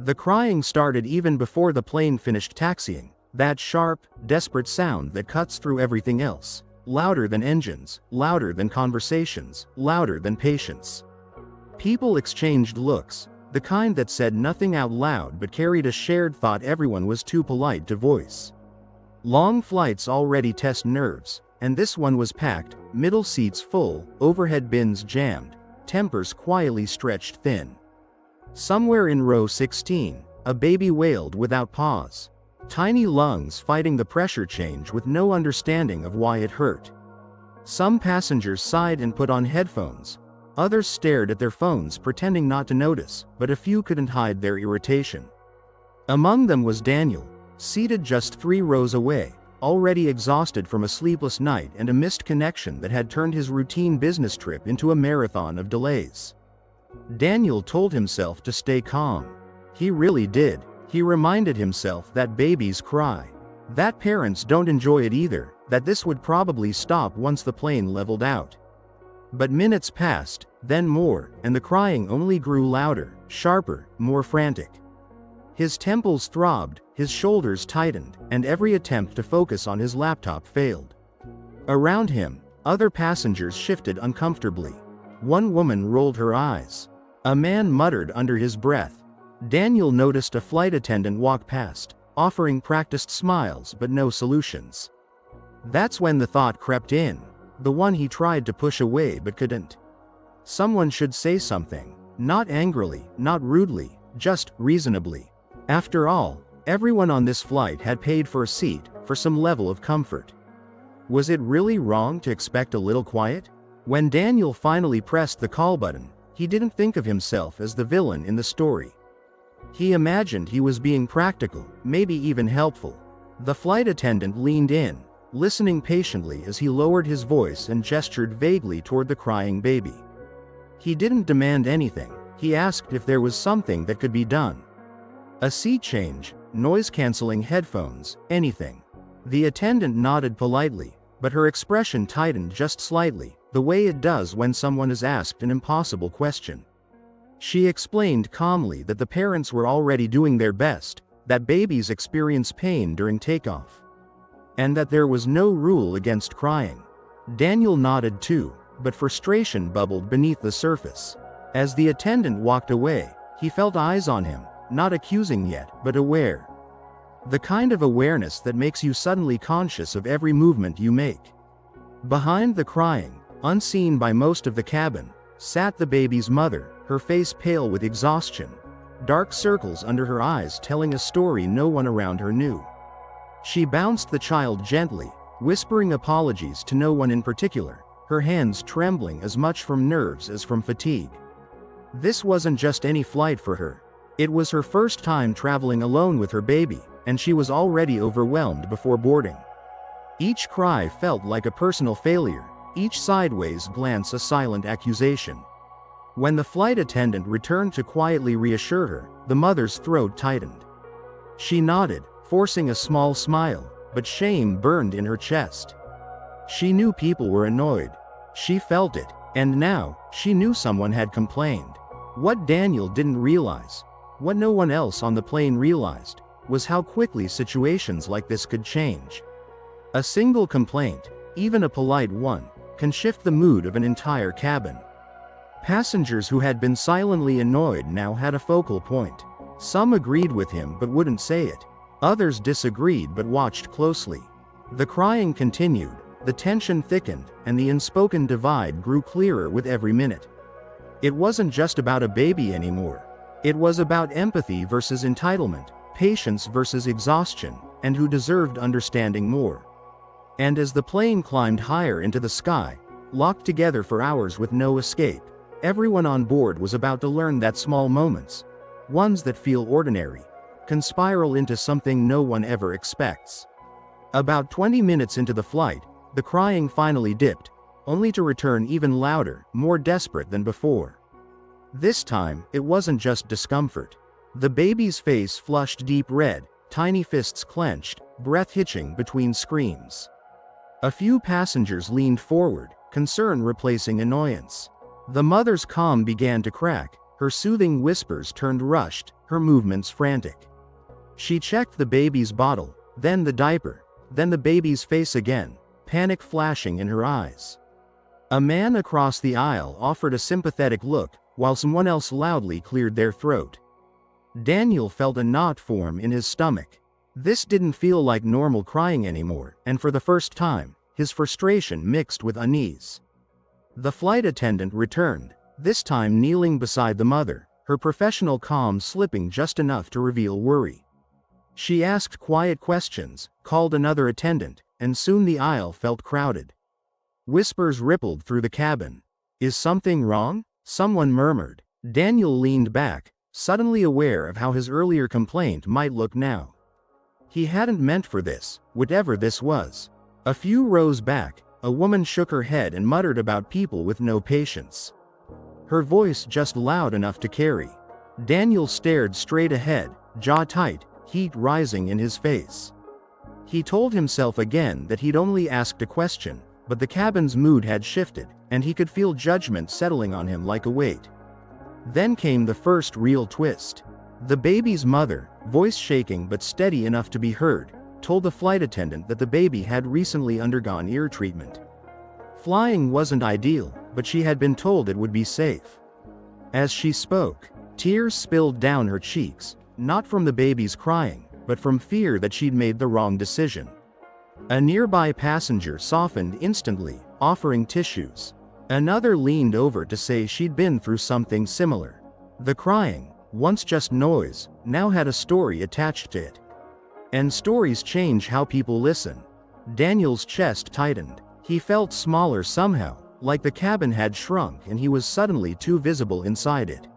The crying started even before the plane finished taxiing, that sharp, desperate sound that cuts through everything else. Louder than engines, louder than conversations, louder than patience. People exchanged looks, the kind that said nothing out loud but carried a shared thought everyone was too polite to voice. Long flights already test nerves, and this one was packed, middle seats full, overhead bins jammed, tempers quietly stretched thin. Somewhere in row 16, a baby wailed without pause. Tiny lungs fighting the pressure change with no understanding of why it hurt. Some passengers sighed and put on headphones. Others stared at their phones pretending not to notice, but a few couldn't hide their irritation. Among them was Daniel, seated just 3 rows away, already exhausted from a sleepless night and a missed connection that had turned his routine business trip into a marathon of delays. Daniel told himself to stay calm. He really did. He reminded himself that babies cry, that parents don't enjoy it either, that this would probably stop once the plane leveled out. But minutes passed, then more, and the crying only grew louder, sharper, more frantic. His temples throbbed, his shoulders tightened, and every attempt to focus on his laptop failed. Around him, other passengers shifted uncomfortably. One woman rolled her eyes. A man muttered under his breath. Daniel noticed a flight attendant walk past, offering practiced smiles but no solutions. That's when the thought crept in, the one he tried to push away but couldn't. Someone should say something, not angrily, not rudely, just reasonably. After all, everyone on this flight had paid for a seat, for some level of comfort. Was it really wrong to expect a little quiet? When Daniel finally pressed the call button, he didn't think of himself as the villain in the story. He imagined he was being practical, maybe even helpful. The flight attendant leaned in, listening patiently as he lowered his voice and gestured vaguely toward the crying baby. He didn't demand anything, he asked if there was something that could be done. A seat change, noise-canceling headphones, anything. The attendant nodded politely, but her expression tightened just slightly, the way it does when someone is asked an impossible question. She explained calmly that the parents were already doing their best, that babies experience pain during takeoff, and that there was no rule against crying. Daniel nodded too, but frustration bubbled beneath the surface. As the attendant walked away, he felt eyes on him, not accusing yet, but aware. The kind of awareness that makes you suddenly conscious of every movement you make. Behind the crying, unseen by most of the cabin, sat the baby's mother, her face pale with exhaustion, dark circles under her eyes telling a story no one around her knew. She bounced the child gently, whispering apologies to no one in particular, her hands trembling as much from nerves as from fatigue. This wasn't just any flight for her. It was her first time traveling alone with her baby, and she was already overwhelmed before boarding. Each cry felt like a personal failure, each sideways glance a silent accusation. When the flight attendant returned to quietly reassure her, the mother's throat tightened. She nodded, forcing a small smile, but shame burned in her chest. She knew people were annoyed. She felt it, and now, she knew someone had complained. What Daniel didn't realize, what no one else on the plane realized, was how quickly situations like this could change. A single complaint, even a polite one, can shift the mood of an entire cabin. Passengers who had been silently annoyed now had a focal point. Some agreed with him but wouldn't say it. Others disagreed but watched closely. The crying continued, the tension thickened, and the unspoken divide grew clearer with every minute. It wasn't just about a baby anymore. It was about empathy versus entitlement, patience versus exhaustion, and who deserved understanding more. And as the plane climbed higher into the sky, locked together for hours with no escape, everyone on board was about to learn that small moments, ones that feel ordinary, can spiral into something no one ever expects. About 20 minutes into the flight, the crying finally dipped, only to return even louder, more desperate than before. This time, it wasn't just discomfort. The baby's face flushed deep red, tiny fists clenched, breath hitching between screams. A few passengers leaned forward, concern replacing annoyance. The mother's calm began to crack, her soothing whispers turned rushed, her movements frantic. She checked the baby's bottle, then the diaper, then the baby's face again, panic flashing in her eyes. A man across the aisle offered a sympathetic look, while someone else loudly cleared their throat. Daniel felt a knot form in his stomach. This didn't feel like normal crying anymore, and for the first time, his frustration mixed with unease. The flight attendant returned, this time kneeling beside the mother, her professional calm slipping just enough to reveal worry. She asked quiet questions, called another attendant, and soon the aisle felt crowded. Whispers rippled through the cabin. "Is something wrong?" someone murmured. Daniel leaned back, suddenly aware of how his earlier complaint might look now. He hadn't meant for this, whatever this was. A few rows back, a woman shook her head and muttered about people with no patience. Her voice just loud enough to carry. Daniel stared straight ahead, jaw tight, heat rising in his face. He told himself again that he'd only asked a question, but the cabin's mood had shifted, and he could feel judgment settling on him like a weight. Then came the first real twist. The baby's mother, voice shaking but steady enough to be heard, told the flight attendant that the baby had recently undergone ear treatment. Flying wasn't ideal, but she had been told it would be safe. As she spoke, tears spilled down her cheeks, not from the baby's crying, but from fear that she'd made the wrong decision. A nearby passenger softened instantly, offering tissues. Another leaned over to say she'd been through something similar. The crying, once just noise, now had a story attached to it. And stories change how people listen. Daniel's chest tightened. He felt smaller somehow, like the cabin had shrunk and he was suddenly too visible inside it.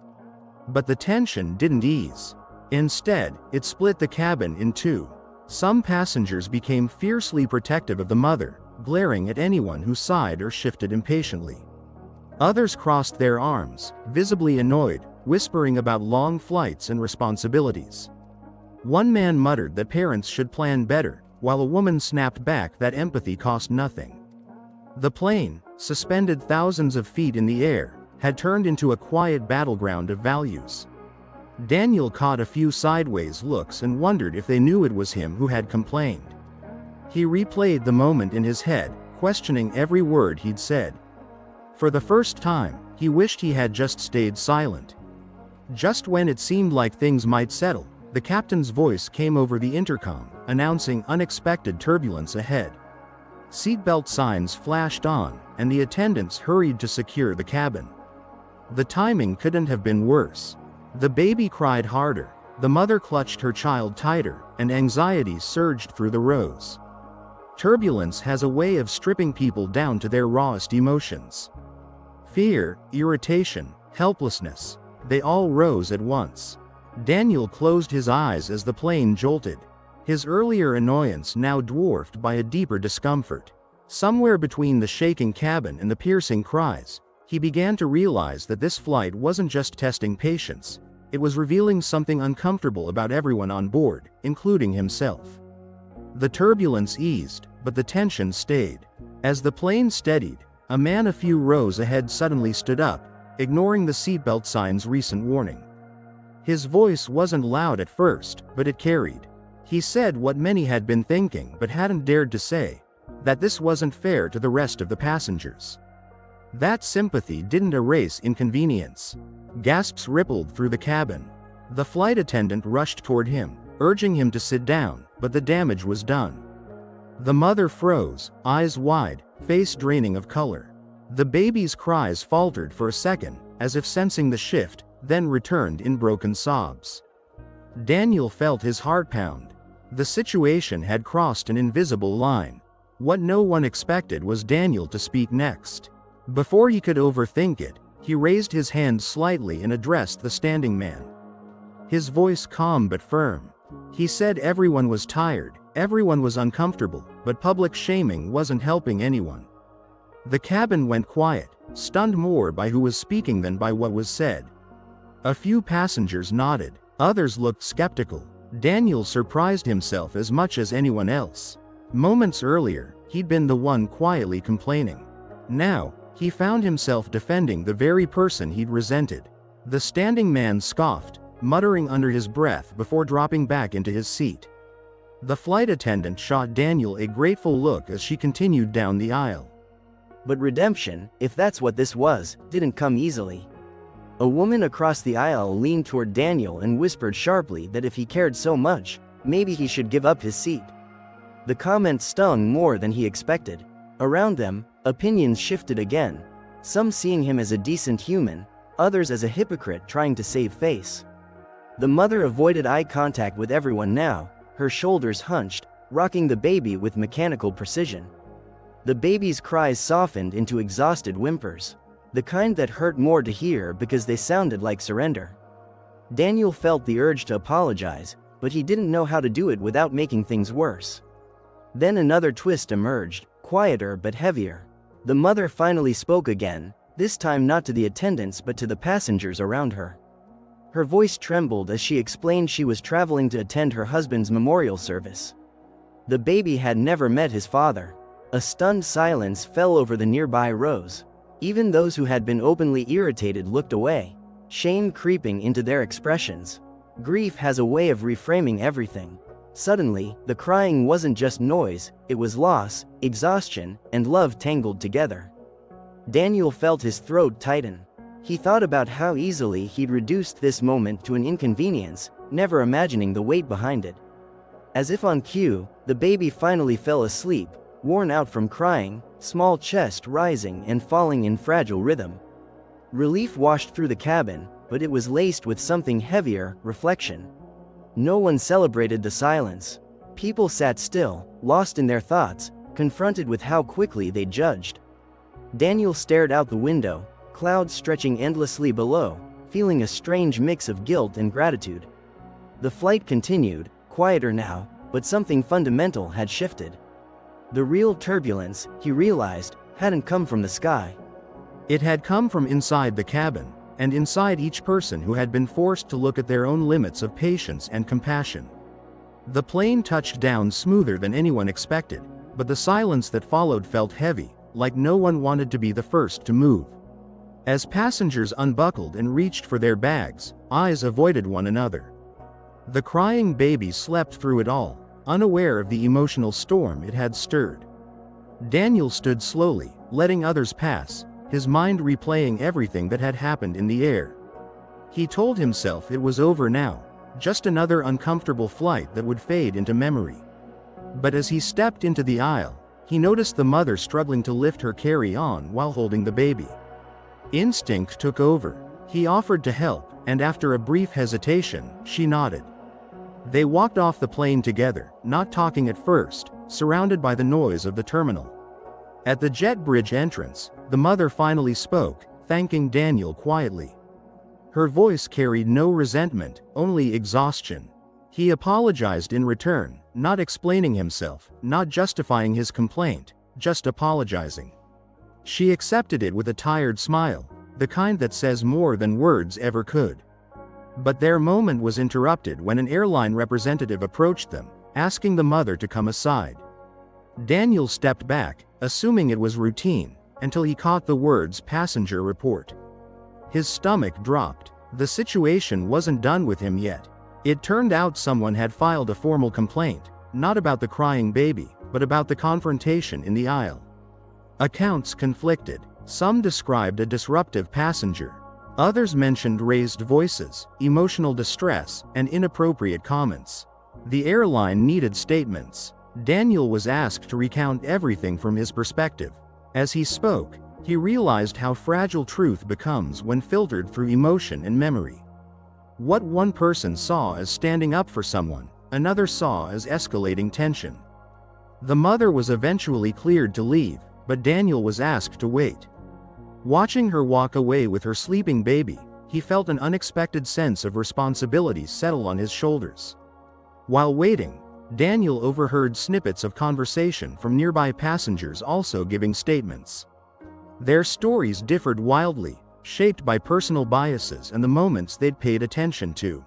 But the tension didn't ease. Instead, it split the cabin in two. Some passengers became fiercely protective of the mother, glaring at anyone who sighed or shifted impatiently. Others crossed their arms, visibly annoyed, whispering about long flights and responsibilities. One man muttered that parents should plan better, while a woman snapped back that empathy cost nothing. The plane, suspended thousands of feet in the air, had turned into a quiet battleground of values. Daniel caught a few sideways looks and wondered if they knew it was him who had complained. He replayed the moment in his head, questioning every word he'd said. For the first time, he wished he had just stayed silent. Just when it seemed like things might settle, the captain's voice came over the intercom, announcing unexpected turbulence ahead. Seatbelt signs flashed on, and the attendants hurried to secure the cabin. The timing couldn't have been worse. The baby cried harder, the mother clutched her child tighter, and anxiety surged through the rows. Turbulence has a way of stripping people down to their rawest emotions. Fear, irritation, helplessness, they all rose at once. Daniel closed his eyes as the plane jolted. His earlier annoyance now dwarfed by a deeper discomfort. Somewhere between the shaking cabin and the piercing cries, he began to realize that this flight wasn't just testing patience, it was revealing something uncomfortable about everyone on board, including himself. The turbulence eased, but the tension stayed. As the plane steadied, a man a few rows ahead suddenly stood up, ignoring the seatbelt sign's recent warning. His voice wasn't loud at first, but it carried. He said what many had been thinking but hadn't dared to say, that this wasn't fair to the rest of the passengers. That sympathy didn't erase inconvenience. Gasps rippled through the cabin. The flight attendant rushed toward him, urging him to sit down, but the damage was done. The mother froze, eyes wide, face draining of color. The baby's cries faltered for a second, as if sensing the shift, then returned in broken sobs. Daniel felt his heart pound. The situation had crossed an invisible line. What no one expected was Daniel to speak next. Before he could overthink it, he raised his hand slightly and addressed the standing man. His voice calm but firm. He said everyone was tired, everyone was uncomfortable, but public shaming wasn't helping anyone. The cabin went quiet, stunned more by who was speaking than by what was said. A few passengers nodded, others looked skeptical. Daniel surprised himself as much as anyone else. Moments earlier, he'd been the one quietly complaining. Now, he found himself defending the very person he'd resented. The standing man scoffed, muttering under his breath before dropping back into his seat. The flight attendant shot Daniel a grateful look as she continued down the aisle. But redemption, if that's what this was, didn't come easily. A woman across the aisle leaned toward Daniel and whispered sharply that if he cared so much, maybe he should give up his seat. The comment stung more than he expected. Around them, opinions shifted again, some seeing him as a decent human, others as a hypocrite trying to save face. The mother avoided eye contact with everyone now, her shoulders hunched, rocking the baby with mechanical precision. The baby's cries softened into exhausted whimpers, the kind that hurt more to hear because they sounded like surrender. Daniel felt the urge to apologize, but he didn't know how to do it without making things worse. Then another twist emerged, quieter but heavier. The mother finally spoke again, this time not to the attendants but to the passengers around her. Her voice trembled as she explained she was traveling to attend her husband's memorial service. The baby had never met his father. A stunned silence fell over the nearby rows. Even those who had been openly irritated looked away, shame creeping into their expressions. Grief has a way of reframing everything. Suddenly, the crying wasn't just noise, it was loss, exhaustion, and love tangled together. Daniel felt his throat tighten. He thought about how easily he'd reduced this moment to an inconvenience, never imagining the weight behind it. As if on cue, the baby finally fell asleep, worn out from crying, small chest rising and falling in fragile rhythm. Relief washed through the cabin, but it was laced with something heavier, reflection. No one celebrated the silence. People sat still, lost in their thoughts, confronted with how quickly they judged. Daniel stared out the window, clouds stretching endlessly below, feeling a strange mix of guilt and gratitude. The flight continued, quieter now, but something fundamental had shifted. The real turbulence, he realized, hadn't come from the sky. It had come from inside the cabin, and inside each person who had been forced to look at their own limits of patience and compassion. The plane touched down smoother than anyone expected, but the silence that followed felt heavy, like no one wanted to be the first to move. As passengers unbuckled and reached for their bags, eyes avoided one another. The crying baby slept through it all, unaware of the emotional storm it had stirred. Daniel stood slowly, letting others pass, his mind replaying everything that had happened in the air. He told himself it was over now, just another uncomfortable flight that would fade into memory. But as he stepped into the aisle, he noticed the mother struggling to lift her carry-on while holding the baby. Instinct took over. He offered to help, and after a brief hesitation, she nodded. They walked off the plane together, not talking at first, surrounded by the noise of the terminal. At the jet bridge entrance, the mother finally spoke, thanking Daniel quietly. Her voice carried no resentment, only exhaustion. He apologized in return, not explaining himself, not justifying his complaint, just apologizing. She accepted it with a tired smile, the kind that says more than words ever could. But their moment was interrupted when an airline representative approached them, asking the mother to come aside. Daniel stepped back, assuming it was routine, until he caught the words "passenger report." His stomach dropped. The situation wasn't done with him yet. It turned out someone had filed a formal complaint, not about the crying baby, but about the confrontation in the aisle. Accounts conflicted. Some described a disruptive passenger. Others mentioned raised voices, emotional distress, and inappropriate comments. The airline needed statements. Daniel was asked to recount everything from his perspective. As he spoke, he realized how fragile truth becomes when filtered through emotion and memory. What one person saw as standing up for someone, another saw as escalating tension. The mother was eventually cleared to leave, but Daniel was asked to wait. Watching her walk away with her sleeping baby, he felt an unexpected sense of responsibility settle on his shoulders. While waiting, Daniel overheard snippets of conversation from nearby passengers also giving statements. Their stories differed wildly, shaped by personal biases and the moments they'd paid attention to.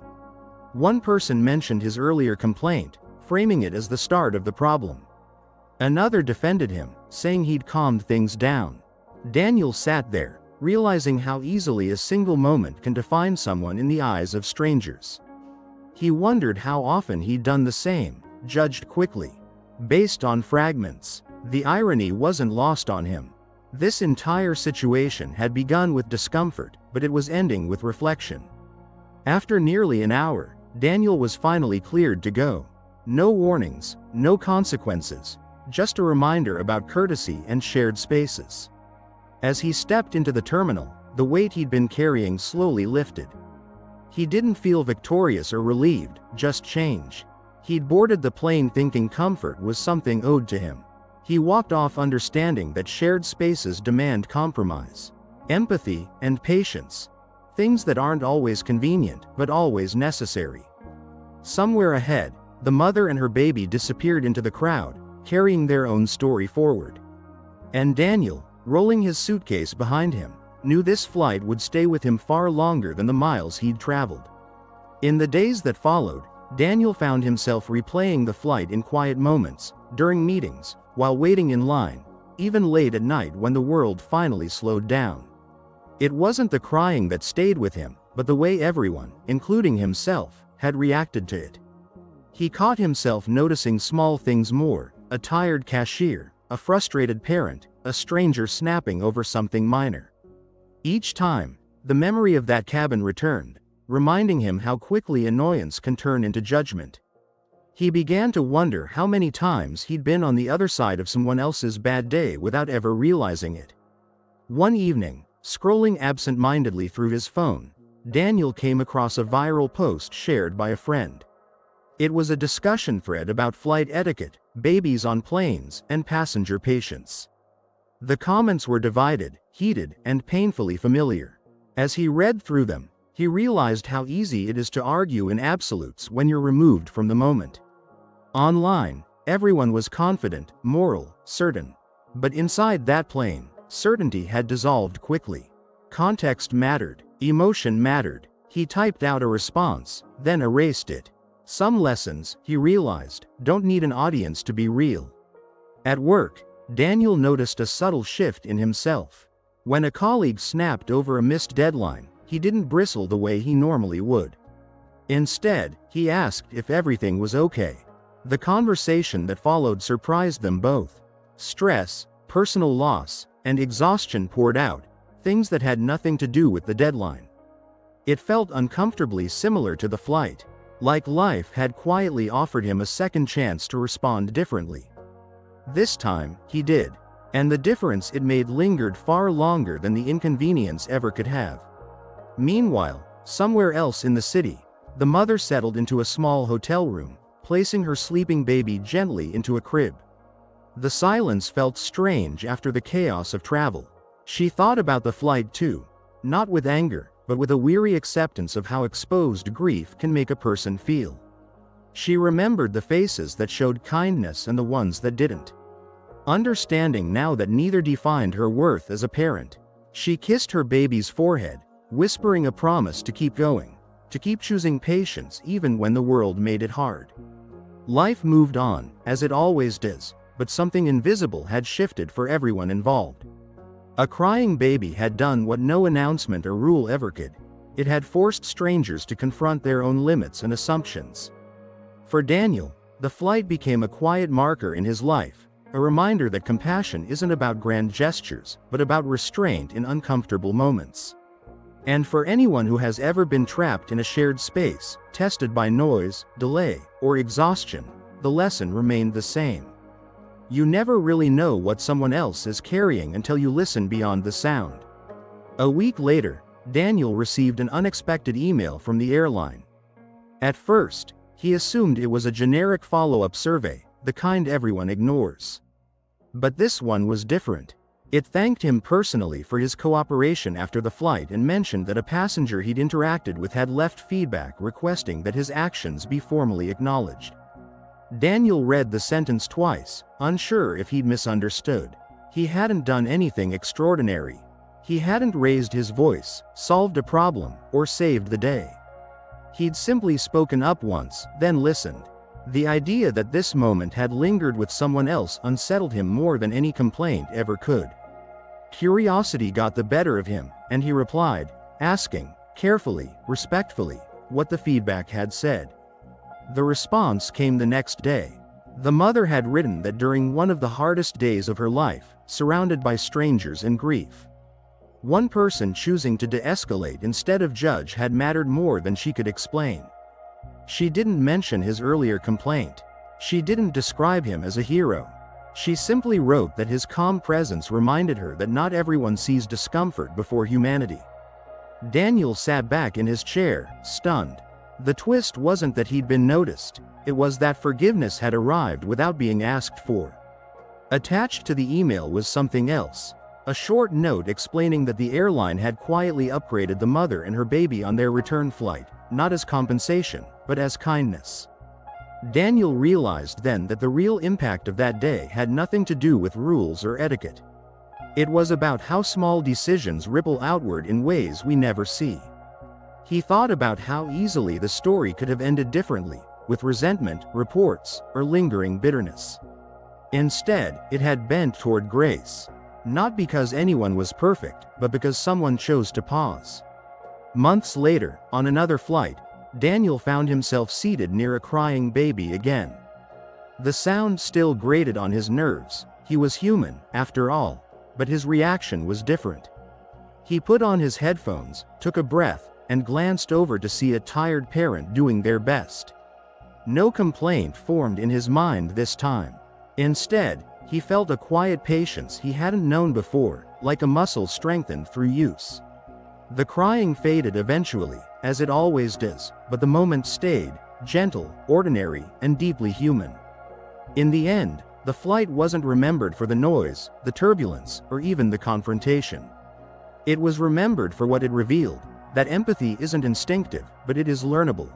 One person mentioned his earlier complaint, framing it as the start of the problem. Another defended him, saying he'd calmed things down. Daniel sat there, realizing how easily a single moment can define someone in the eyes of strangers. He wondered how often he'd done the same, judged quickly, based on fragments. The irony wasn't lost on him. This entire situation had begun with discomfort, but it was ending with reflection. After nearly an hour, Daniel was finally cleared to go. No warnings, no consequences, just a reminder about courtesy and shared spaces. As he stepped into the terminal, the weight he'd been carrying slowly lifted. He didn't feel victorious or relieved, just change. He'd boarded the plane thinking comfort was something owed to him. He walked off understanding that shared spaces demand compromise, empathy, and patience. Things that aren't always convenient, but always necessary. Somewhere ahead, the mother and her baby disappeared into the crowd, carrying their own story forward. And Daniel, rolling his suitcase behind him, knew this flight would stay with him far longer than the miles he'd traveled. In the days that followed, Daniel found himself replaying the flight in quiet moments, during meetings, while waiting in line, even late at night when the world finally slowed down. It wasn't the crying that stayed with him, but the way everyone, including himself, had reacted to it. He caught himself noticing small things more: a tired cashier, a frustrated parent, a stranger snapping over something minor. Each time, the memory of that cabin returned, reminding him how quickly annoyance can turn into judgment. He began to wonder how many times he'd been on the other side of someone else's bad day without ever realizing it. One evening, scrolling absent-mindedly through his phone, Daniel came across a viral post shared by a friend. It was a discussion thread about flight etiquette, babies on planes, and passenger patience. The comments were divided, heated, and painfully familiar. As he read through them, he realized how easy it is to argue in absolutes when you're removed from the moment. Online, everyone was confident, moral, certain. But inside that plane, certainty had dissolved quickly. Context mattered, emotion mattered. He typed out a response, then erased it. Some lessons, he realized, don't need an audience to be real. At work, Daniel noticed a subtle shift in himself. When a colleague snapped over a missed deadline, he didn't bristle the way he normally would. Instead, he asked if everything was okay. The conversation that followed surprised them both. Stress, personal loss, and exhaustion poured out, things that had nothing to do with the deadline. It felt uncomfortably similar to the flight, like life had quietly offered him a second chance to respond differently. This time, he did, and the difference it made lingered far longer than the inconvenience ever could have. Meanwhile, somewhere else in the city, the mother settled into a small hotel room, placing her sleeping baby gently into a crib. The silence felt strange after the chaos of travel. She thought about the flight too, not with anger, but with a weary acceptance of how exposed grief can make a person feel. She remembered the faces that showed kindness and the ones that didn't. Understanding now that neither defined her worth as a parent, she kissed her baby's forehead, whispering a promise to keep going, to keep choosing patience even when the world made it hard. Life moved on, as it always does, but something invisible had shifted for everyone involved. A crying baby had done what no announcement or rule ever could. It had forced strangers to confront their own limits and assumptions. For Daniel, the flight became a quiet marker in his life, a reminder that compassion isn't about grand gestures, but about restraint in uncomfortable moments. And for anyone who has ever been trapped in a shared space, tested by noise, delay, or exhaustion, the lesson remained the same. You never really know what someone else is carrying until you listen beyond the sound. A week later, Daniel received an unexpected email from the airline. At first, he assumed it was a generic follow-up survey, the kind everyone ignores. But this one was different. It thanked him personally for his cooperation after the flight and mentioned that a passenger he'd interacted with had left feedback requesting that his actions be formally acknowledged. Daniel read the sentence twice, unsure if he'd misunderstood. He hadn't done anything extraordinary. He hadn't raised his voice, solved a problem, or saved the day. He'd simply spoken up once, then listened. The idea that this moment had lingered with someone else unsettled him more than any complaint ever could. Curiosity got the better of him, and he replied, asking, carefully, respectfully, what the feedback had said. The response came the next day. The mother had written that during one of the hardest days of her life, surrounded by strangers and grief, one person choosing to de-escalate instead of judge had mattered more than she could explain. She didn't mention his earlier complaint. She didn't describe him as a hero. She simply wrote that his calm presence reminded her that not everyone sees discomfort before humanity. Daniel sat back in his chair, stunned. The twist wasn't that he'd been noticed, it was that forgiveness had arrived without being asked for. Attached to the email was something else. A short note explaining that the airline had quietly upgraded the mother and her baby on their return flight, not as compensation, but as kindness. Daniel realized then that the real impact of that day had nothing to do with rules or etiquette. It was about how small decisions ripple outward in ways we never see. He thought about how easily the story could have ended differently, with resentment, reports, or lingering bitterness. Instead, it had bent toward grace. Not because anyone was perfect, but because someone chose to pause. Months later, on another flight, Daniel found himself seated near a crying baby again. The sound still grated on his nerves. He was human, after all, but his reaction was different. He put on his headphones, took a breath, and glanced over to see a tired parent doing their best. No complaint formed in his mind this time. Instead, he felt a quiet patience he hadn't known before, like a muscle strengthened through use. The crying faded eventually, as it always does, but the moment stayed, gentle, ordinary, and deeply human. In the end, the flight wasn't remembered for the noise, the turbulence, or even the confrontation. It was remembered for what it revealed, that empathy isn't instinctive, but it is learnable.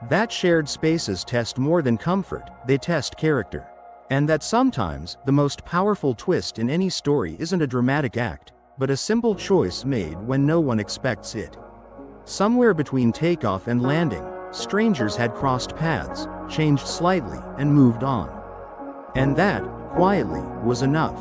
That shared spaces test more than comfort, they test character. And that sometimes, the most powerful twist in any story isn't a dramatic act, but a simple choice made when no one expects it. Somewhere between takeoff and landing, strangers had crossed paths, changed slightly, and moved on. And that, quietly, was enough.